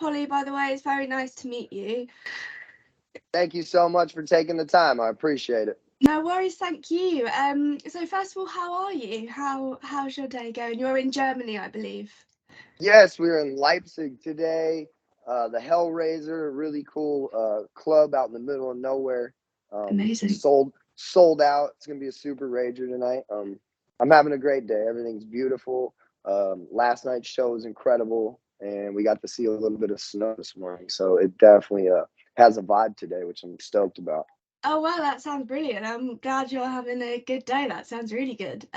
Holly, by the way. It's very nice to meet you. Thank you so much for taking the time. I appreciate it. No worries, thank you. So first of all, how are you? How's your day going? You're in Germany, I believe. Yes, we're in Leipzig today. The Hellraiser, a really cool club out in the middle of nowhere. Amazing. Sold out. It's gonna be a super rager tonight. I'm having a great day. Everything's beautiful. Last night's show was incredible, and we got to see a little bit of snow this morning. So it definitely has a vibe today, which I'm stoked about. Oh well, that sounds brilliant. I'm glad you're having a good day. That sounds really good.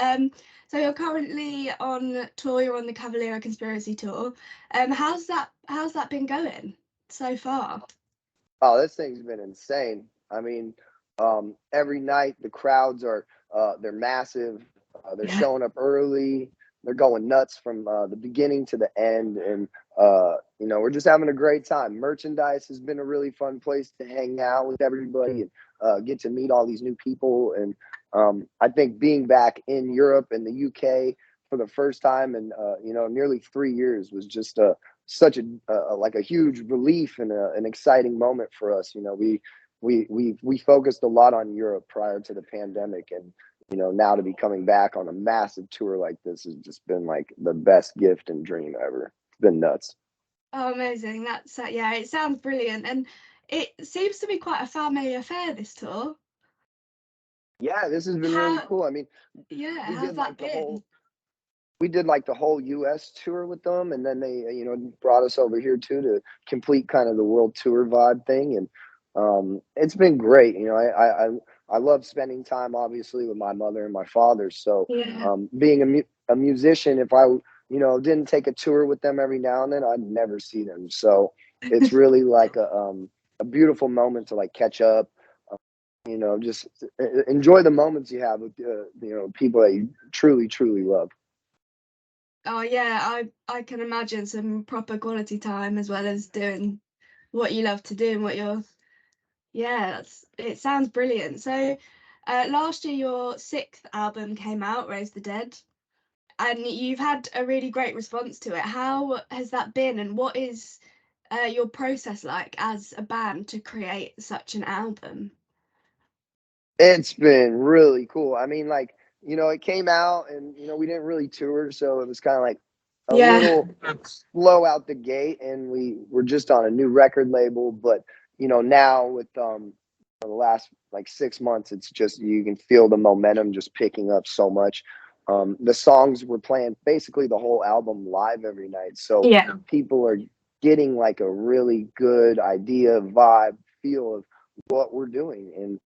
So you're currently on tour. You're on the Cavalera Conspiracy tour. How's that been going so far? Oh, this thing's been insane. I mean, every night the crowds are they're massive. They're Yeah. showing up early. They're going nuts from the beginning to the end, and we're just having a great time. Merchandise has been a really fun place to hang out with everybody and get to meet all these new people. And I think being back in Europe and the UK for the first time in nearly 3 years was just such a huge relief and an exciting moment for us. We focused a lot on Europe prior to the pandemic, and now to be coming back on a massive tour like this has just been like the best gift and dream ever. It's been nuts. Oh, amazing. That's yeah. It sounds brilliant, and it seems to be quite a family affair, this tour. Yeah, this has been really How? cool. I mean, Yeah. we How's did that like the been? whole we did like the whole US tour with them, and then they brought us over here too to complete kind of the world tour vibe thing. And it's been great. I love spending time obviously with my mother and my father. So Yeah. being a musician, if I didn't take a tour with them every now and then, I'd never see them. So it's really like a beautiful moment to like catch up. Just enjoy the moments you have with people that you truly love. Oh yeah, I can imagine some proper quality time as well as doing what you love to do and what you're yeah, it sounds brilliant. So last year your sixth album came out, Raise the Dead, and you've had a really great response to it. How has that been, and what is your process like as a band to create such an album? It's been really cool. I mean, like, it came out and, we didn't really tour. So it was kind of like a Yeah. little slow out the gate. And we were just on a new record label. But, now with the last like 6 months, it's just, you can feel the momentum just picking up so much. The songs were playing basically the whole album live every night. So Yeah. people are getting like a really good idea, vibe, feel of what we're doing. And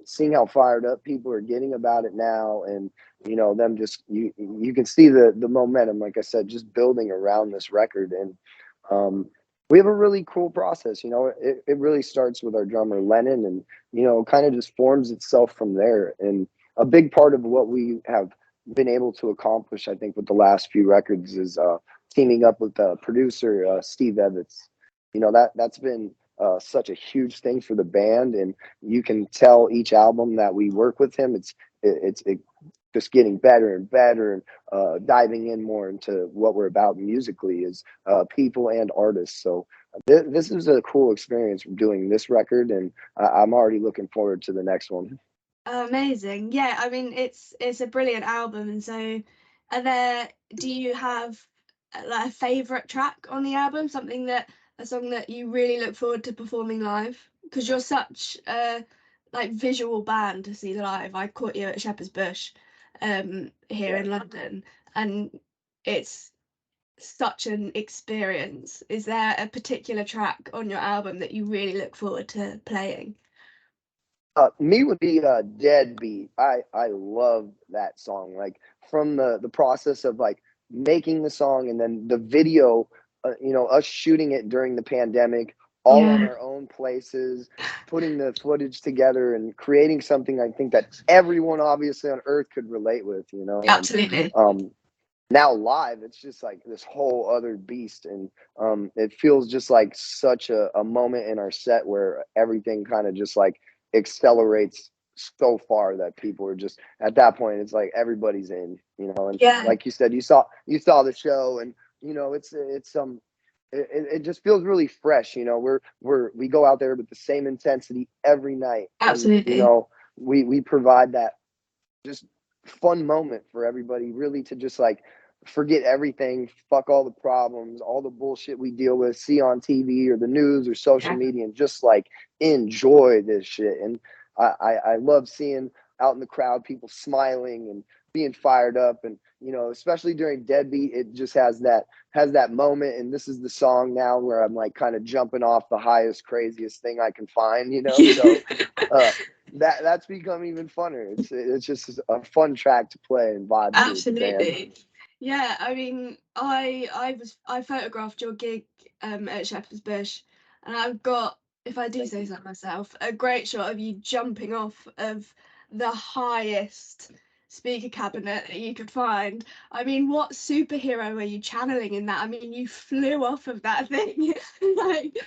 seeing how fired up people are getting about it now, and them just you can see the momentum, like I said, just building around this record. And um, we have a really cool process. It really starts with our drummer Lennon, and kind of just forms itself from there. And a big part of what we have been able to accomplish, I think, with the last few records is teaming up with producer Steve Evans. That's been such a huge thing for the band, and you can tell each album that we work with him, it's just getting better and better, and diving in more into what we're about musically as people and artists. So this is a cool experience from doing this record, and I'm already looking forward to the next one. Amazing. Yeah, I mean it's a brilliant album, and so do you have like a favorite track on the album, a song that you really look forward to performing live? Because you're such a like visual band to see live. I caught you at Shepherd's Bush here Yeah. in London, and it's such an experience. Is there a particular track on your album that you really look forward to playing? Me would be Deadbeat. I love that song. Like from the process of like making the song, and then the video, us shooting it during the pandemic, all on Yeah, our own places, putting the footage together and creating something I think that everyone obviously on earth could relate with, and absolutely. now live, it's just like this whole other beast. And it feels just like such a moment in our set where everything kind of just like accelerates so far that people are just at that point, it's like everybody's in. And Yeah. like you said, you saw the show, and it's it just feels really fresh. You know, we go out there with the same intensity every night, and you Absolutely. know, we provide that just fun moment for everybody, really, to just like forget everything, fuck all the problems, all the bullshit we deal with, see on TV or the news or social Yeah. media, and just like enjoy this shit. And I love seeing out in the crowd people smiling and being fired up, and you know, especially during Deadbeat, it just has that moment. And this is the song now where I'm like kind of jumping off the highest, craziest thing I can find, you know. So uh that's become even funner. It's just a fun track to play and vibe to with the band. Absolutely. Yeah, I mean, I photographed your gig at Shepherd's Bush, and I've got, if I do Thank say you. so myself, a great shot of you jumping off of the highest speaker cabinet that you could find. I mean, what superhero are you channeling in that? I mean, you flew off of that thing. Like,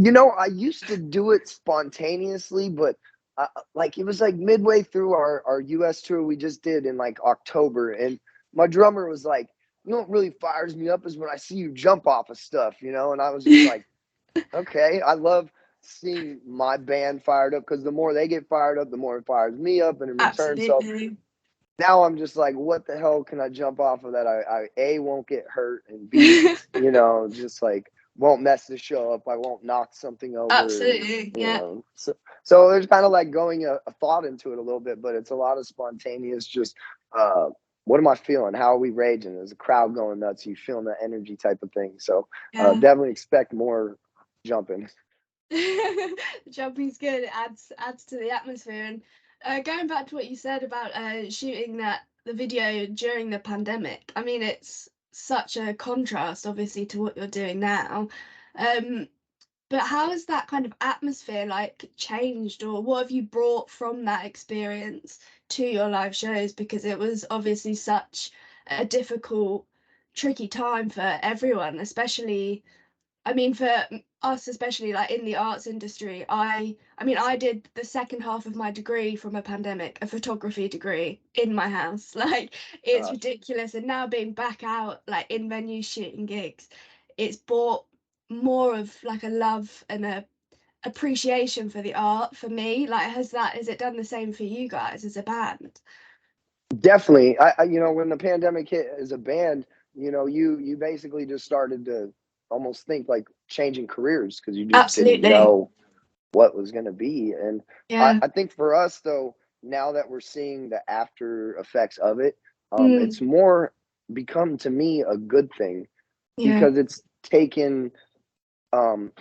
You know, I used to do it spontaneously, but like it was like midway through our US tour we just did in like October, and my drummer was like, "You know what really fires me up is when I see you jump off of stuff," you know, and I was just like, "Okay, I love seeing my band fired up because the more they get fired up, the more it fires me up, and in return, so absolutely. now I'm just like, what the hell can I jump off of that I A, won't get hurt, and B, you know, just like won't mess the show up. I won't knock something over, and Absolutely. you Yeah. know, so there's kind of like going a thought into it a little bit, but it's a lot of spontaneous. Just uh, what am I feeling? How are we raging? Is the crowd going nuts? You feeling the energy type of thing? So Yeah. definitely expect more jumping. Jumping's good. It adds to the atmosphere. And going back to what you said about shooting the video during the pandemic, I mean, it's such a contrast, obviously, to what you're doing now. Um, but how has that kind of atmosphere like changed, or what have you brought from that experience to your live shows? Because it was obviously such a difficult, tricky time for everyone, especially, I mean, for us, especially like in the arts industry, I mean, I did the second half of my degree from a pandemic, a photography degree in my house. Like, it's Uh, ridiculous. And now being back out, like in venues shooting gigs, it's brought more of like a love and a appreciation for the art for me. Like, has it done the same for you guys as a band? Definitely. You know, when the pandemic hit as a band, you know, you basically just started to almost think like changing careers because you just didn't Absolutely. know what was going to be. And Yeah. I think for us, though, now that we're seeing the after effects of it, Mm, it's more become to me a good thing yeah. because it's taken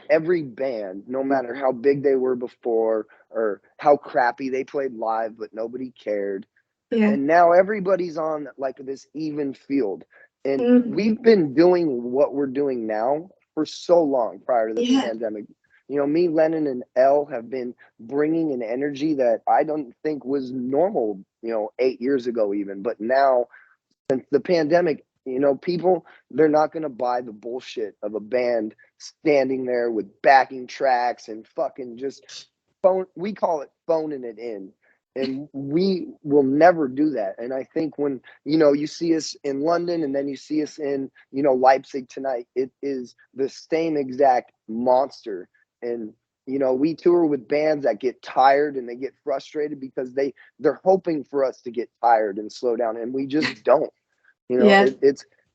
every band, no matter how big they were before or how crappy they played live, but nobody cared, Yeah. and now everybody's on like this even field, and Mm, we've been doing what we're doing now for so long prior to this yeah. pandemic. You know, me, Lennon, and Elle have been bringing an energy that I don't think was normal, you know, 8 years ago even, but now since the pandemic, you know, people, they're not going to buy the bullshit of a band standing there with backing tracks and fucking just we call it phoning it in, and we will never do that. And I think when, you know, you see us in London and then you see us in, you know, Leipzig tonight, it is the same exact monster. And you know, we tour with bands that get tired and they get frustrated because they're hoping for us to get tired and slow down, and we just don't. You know, Yeah.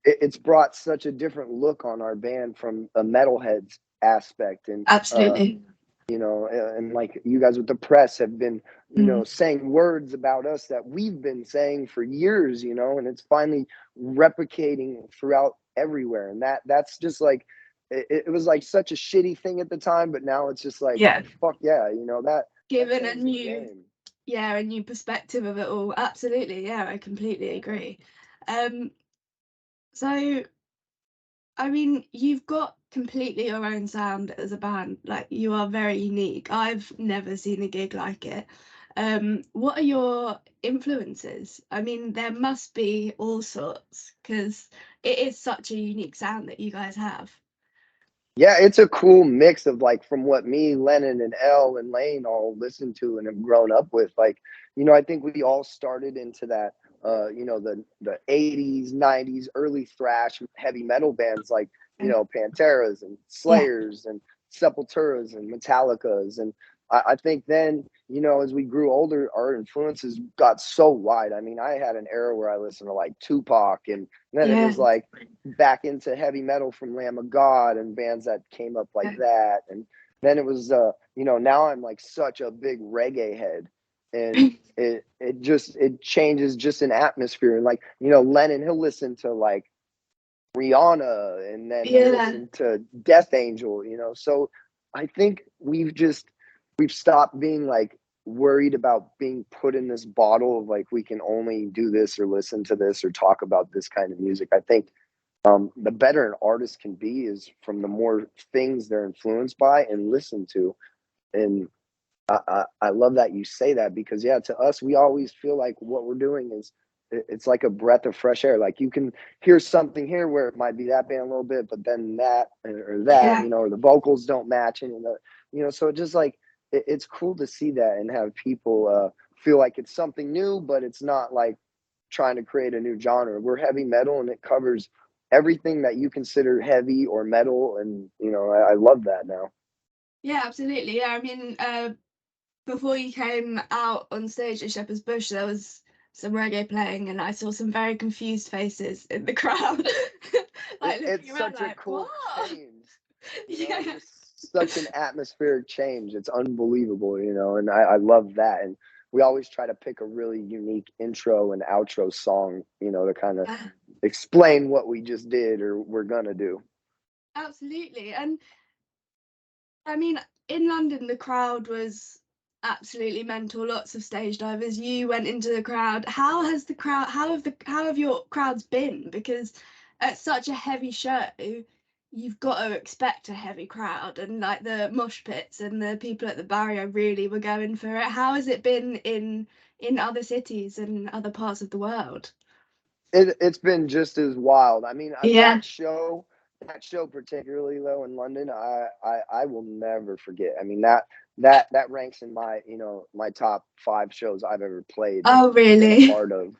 it's brought such a different look on our band from a metalheads aspect. And Absolutely. you know, and like you guys with the press have been, you know, Mm. saying words about us that we've been saying for years, you know, and it's finally replicating throughout everywhere. And that's just like it was like such a shitty thing at the time, but now it's just like, Yeah. fuck yeah, you know, that Given a changed the new, game. yeah, a new perspective of it all. Absolutely. Yeah, I completely agree. Um, so I mean, you've got completely your own sound as a band. Like, you are very unique. I've never seen a gig like it. What are your influences? I mean, there must be all sorts, because it is such a unique sound that you guys have. Yeah, it's a cool mix of like from what me, Lennon, and Elle and Lane all listened to and have grown up with. Like, you know, I think we all started into that the 80s, 90s, early thrash heavy metal bands like, Panteras and Yeah. Slayers and Sepulturas and Metallicas. And I think then, as we grew older, our influences got so wide. I mean, I had an era where I listened to like Tupac, and then it Yeah. was like back into heavy metal from Lamb of God and bands that came up like that. And then it was, now I'm like such a big reggae head, and it changes just an atmosphere. And like, Lennon, he'll listen to like Rihanna, and then he'll Yeah. listen to Death Angel, So I think we've stopped being like worried about being put in this bottle of like we can only do this or listen to this or talk about this kind of music. I think the better an artist can be is from the more things they're influenced by and listen to. And I love that you say that, because to us, we always feel like what we're doing is, it's like a breath of fresh air. Like you can hear something here where it might be that band a little bit, but then that or that, Yeah. or the vocals don't match, and so it just like it's cool to see that and have people feel like it's something new, but it's not like trying to create a new genre. We're heavy metal, and it covers everything that you consider heavy or metal, and I love that now. Yeah, absolutely. Yeah, I mean, before you came out on stage at Shepherd's Bush, there was some reggae playing, and I saw some very confused faces in the crowd, like looking It's around such a like, cool what? change, Yeah. just such an atmospheric change. It's unbelievable, and I love that. And we always try to pick a really unique intro and outro song, to kind of Yeah, explain what we just did or we're gonna do. absolutely. And I mean, in London, the crowd was absolutely mental. Lots of stage divers. You went into the crowd. How has the crowd? How have your crowds been? Because at such a heavy show, you've got to expect a heavy crowd, and like the mosh pits and the people at the barrier really were going for it. How has it been in other cities and other parts of the world? It's been just as wild. I mean, Yeah. that show particularly though in London, I will never forget. I mean, that ranks in my my top 5 shows I've ever played Oh, and been a really? part of.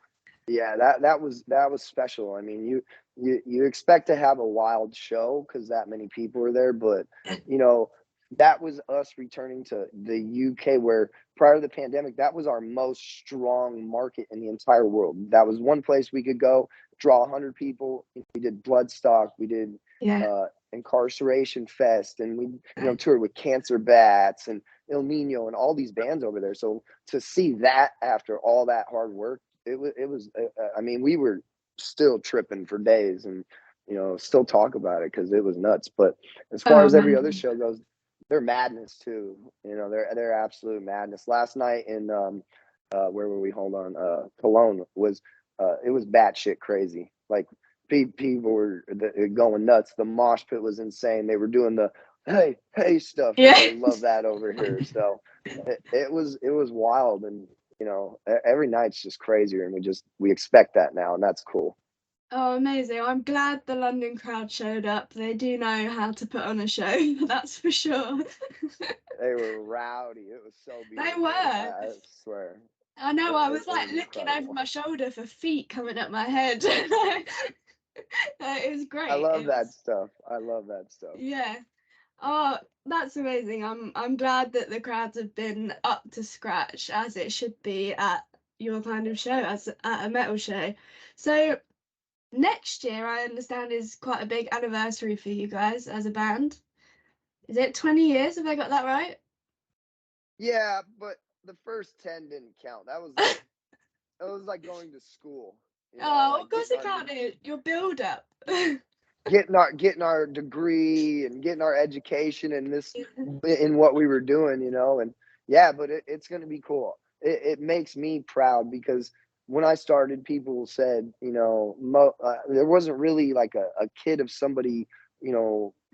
Yeah, that was special. I mean, you expect to have a wild show because that many people are there, but you know that was us returning to the UK, where prior to the pandemic, that was our most strong market in the entire world. That was one place we could go, draw 100 people. We did Bloodstock, we did Yeah. Incarceration Fest, and we toured with Cancer Bats and Il Nino and all these bands over there. So to see that after all that hard work, it was. I mean, we were still tripping for days, and still talk about it because it was nuts. But as far Oh, as every other man. show goes, they're madness too. They're absolute madness. Last night in where were we? Hold on, Cologne was it was batshit crazy. Like people were going nuts. The mosh pit was insane. They were doing the hey stuff. Yeah. They love that over here. So it was wild, and every night's just crazier, and we expect that now, and that's cool. Oh, amazing. I'm glad the London crowd showed up. They do know how to put on a show, that's for sure. They were rowdy. It was so They beautiful. were. I swear. I know, I was It like was looking over incredible. my shoulder for feet coming up my head. It was I great. love It that was, stuff. I love that stuff. yeah. Oh, that's amazing. I'm glad that the crowds have been up to scratch as it should be at your kind of show, as at a metal show. So next year, I understand, is quite a big anniversary for you guys as a band. Is it 20 years? Have I got that right? Yeah, but the first 10 didn't count. That was like going to school, Oh, of like course it counted. Your build up. getting our degree and getting our education in this in what we were doing, and yeah, but it's going to be cool. It makes me proud because when I started, people said, there wasn't really like a kid of somebody,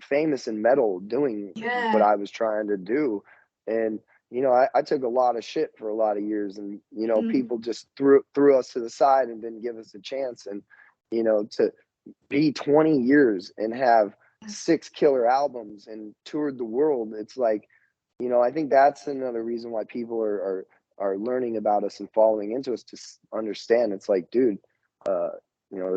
famous in metal doing what Yeah. I was trying to do. And I took a lot of shit for a lot of years, and Mm. people just threw us to the side and didn't give us a chance. And to be 20 years and have 6 killer albums and toured the world, it's like, I think that's another reason why people are are learning about us and following into us to understand. It's like, dude, you know,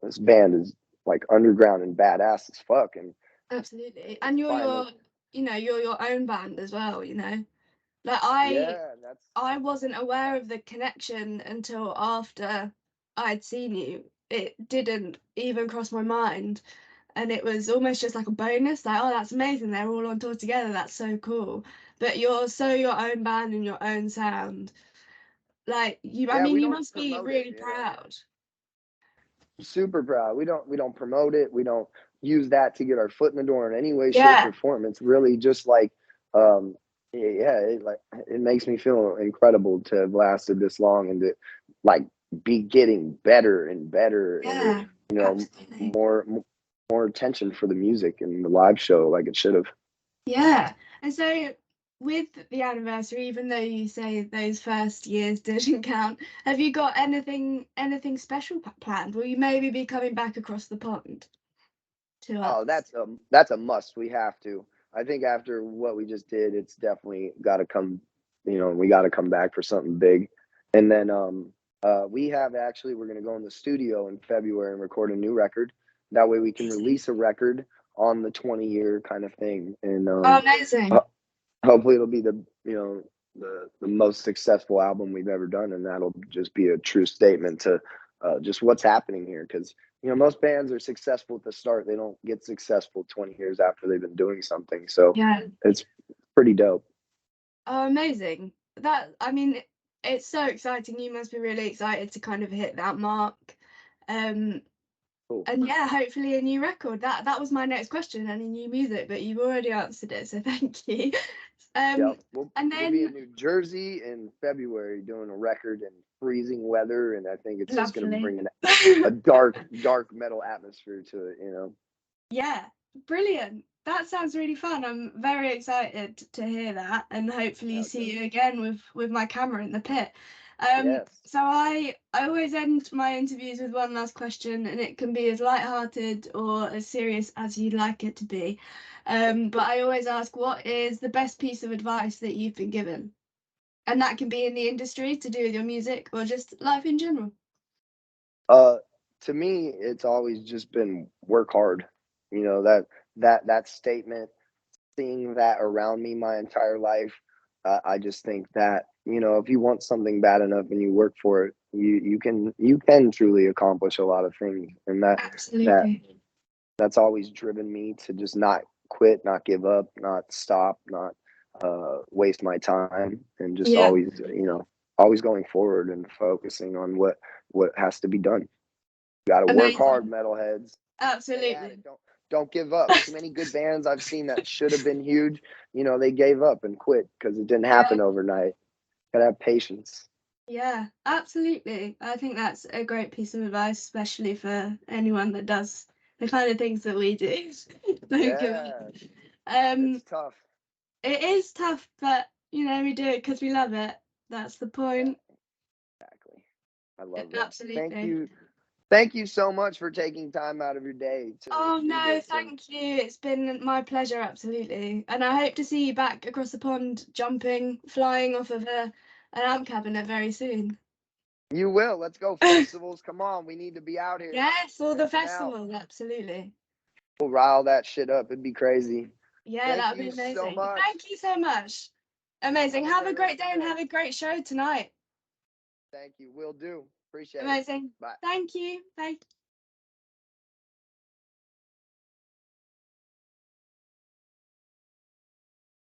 this band is like underground and badass as fuck, and Absolutely. And you're finally, you're your own band as well, Like yeah, that's I wasn't aware of the connection until after I'd seen you. It didn't even cross my mind. And it was almost just like a bonus, like, oh, that's amazing. They're all on tour together. That's so cool. But you're so your own band and your own sound. Like I yeah. mean, We you don't must be promote it, really you know. proud. Super proud. We don't promote it. We don't use that to get our foot in the door in any way, shape, Yeah. or form. It's really just like, um, yeah, it makes me feel incredible to have lasted this long and to like be getting better and better and Yeah. you know Absolutely. more attention for the music and the live show like it should have. Yeah. And so with the anniversary, even though you say those first years didn't count, have you got anything special planned? Will you maybe be coming back across the pond to Oh, us? that's a must. We have to. I think after what we just did, it's definitely got to come. You know, we got to come back for something big. And then we have actually we're gonna go in the studio in February and record a new record. That way we can release a record on the 20-year kind of thing. And Oh, amazing. hopefully it'll be the most successful album we've ever done, and that'll just be a true statement to just what's happening here. Because most bands are successful at the start; they don't get successful 20 years after they've been doing something. So Yeah. it's pretty dope. Oh, amazing. I mean, it's so exciting. You must be really excited to kind of hit that mark. Um, Cool. and yeah, hopefully a new record. That was my next question, any new music, but you've already answered it, so thank you. Yep, we'll And we'll be in then New Jersey in February doing a record in freezing weather, and I think it's just going to lovely. bring a dark metal atmosphere to it. Yeah, brilliant. That sounds really fun. I'm very excited to hear that, and hopefully Hell yeah. see you again with my camera in the pit. Yes. So I always end my interviews with one last question, and it can be as light-hearted or as serious as you'd like it to be. But I always ask, what is the best piece of advice that you've been given? And that can be in the industry to do with your music or just life in general. Uh, to me, it's always just been work hard. That statement, seeing that around me my entire life, I just think that if you want something bad enough and you work for it, you can truly accomplish a lot of things, and that Absolutely. that's always driven me to just not quit, not give up, not stop, not waste my time, and just Yeah, always going forward and focusing on what has to be done. Got to work hard, amazing. metalheads. Stay at it. Absolutely. Don't give up. Too many good bands I've seen that should have been huge. They gave up and quit because it didn't Yeah. happen overnight. Gotta have patience. Yeah, absolutely. I think that's a great piece of advice, especially for anyone that does the kind of things that we do. Don't give up. Yeah, Um, it's tough. it is tough, but we do it because we love it. That's the Yeah, point. exactly. I love that. Thank Absolutely. you. Thank you so much for taking time out of your day to Oh do no, this. And thank you. It's been my pleasure, absolutely. And I hope to see you back across the pond, jumping, flying off of an amp cabinet very soon. you will. Let's go festivals. Come on, we need to be out here Yes, all the missing out. festivals, absolutely. We'll rile that shit up. It'd be crazy. Yeah, Thank that would be you so amazing. much. Thank you so much. Amazing. Have a Have a great rest great of day your and day. have a great show tonight. Thank you. Will do. Appreciate it. Amazing. Bye. Thank you. Bye.